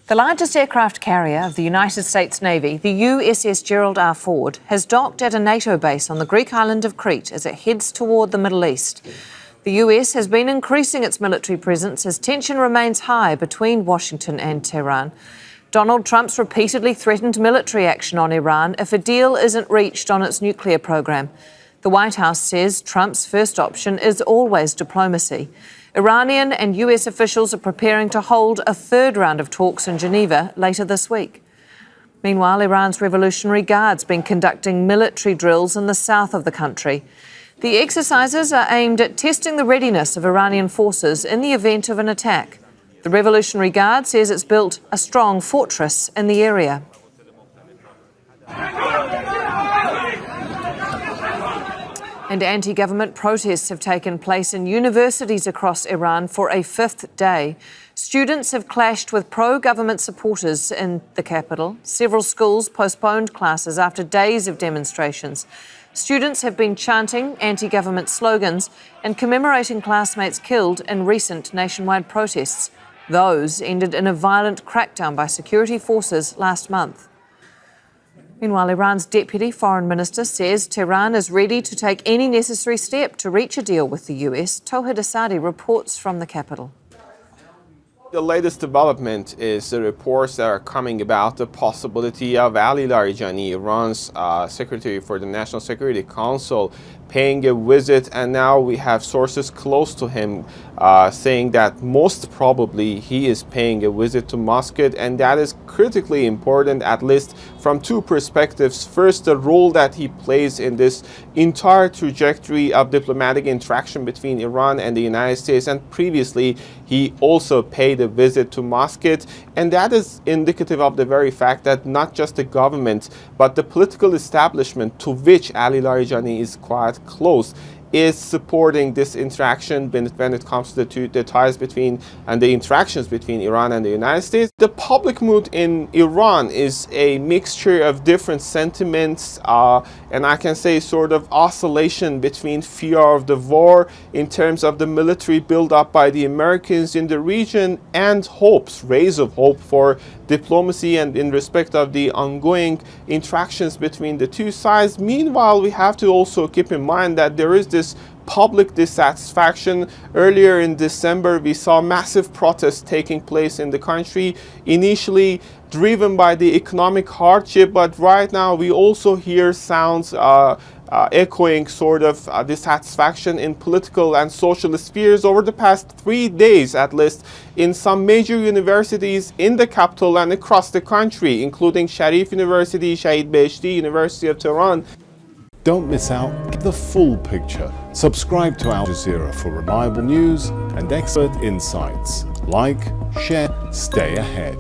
The largest aircraft carrier of the United States Navy, the USS Gerald R Ford, has docked at a NATO base on the Greek island of Crete as it heads toward the Middle East. The US has been increasing its military presence as tension remains high between Washington and Tehran. Donald Trump's repeatedly threatened military action on Iran if a deal isn't reached on its nuclear program. The White House says Trump's first option is always diplomacy. Iranian and US officials are preparing to hold a third round of talks in Geneva later this week. Meanwhile, Iran's Revolutionary Guard's been conducting military drills in the south of the country. The exercises are aimed at testing the readiness of Iranian forces in the event of an attack. The Revolutionary Guard says it's built a strong fortress in the area. And anti-government protests have taken place in universities across Iran for a fifth day. Students have clashed with pro-government supporters in the capital. Several schools postponed classes after days of demonstrations. Students have been chanting anti-government slogans and commemorating classmates killed in recent nationwide protests. Those ended in a violent crackdown by security forces last month. Meanwhile, Iran's Deputy Foreign Minister says Tehran is ready to take any necessary step to reach a deal with the US. Tohid Asadi reports from the capital. The latest development is the reports that are coming about the possibility of Ali Larijani, Iran's Secretary for the National Security Council, paying a visit, and now we have sources close to him saying that most probably he is paying a visit to Moscow, and that is critically important, at least from two perspectives. First, the role that he plays in this entire trajectory of diplomatic interaction between Iran and the United States, and previously he also paid a visit to Moscow, and that is indicative of the very fact that not just the government but the political establishment to which Ali Larijani is quite close is supporting this interaction when it comes to the ties between and the interactions between Iran and the United States. The public mood in Iran is a mixture of different sentiments, and I can say sort of oscillation between fear of the war in terms of the military build-up by the Americans in the region and hopes, rays of hope for diplomacy and in respect of the ongoing interactions between the two sides. Meanwhile, we have to also keep in mind that there is this public dissatisfaction. Earlier in December, we saw massive protests taking place in the country, initially driven by the economic hardship, but right now we also hear sounds echoing sort of dissatisfaction in political and social spheres over the past 3 days, at least, in some major universities in the capital and across the country, including Sharif University, Shahid Beheshti, University of Tehran. Don't miss out. Get the full picture. Subscribe to Al Jazeera for reliable news and expert insights. Like, share, stay ahead.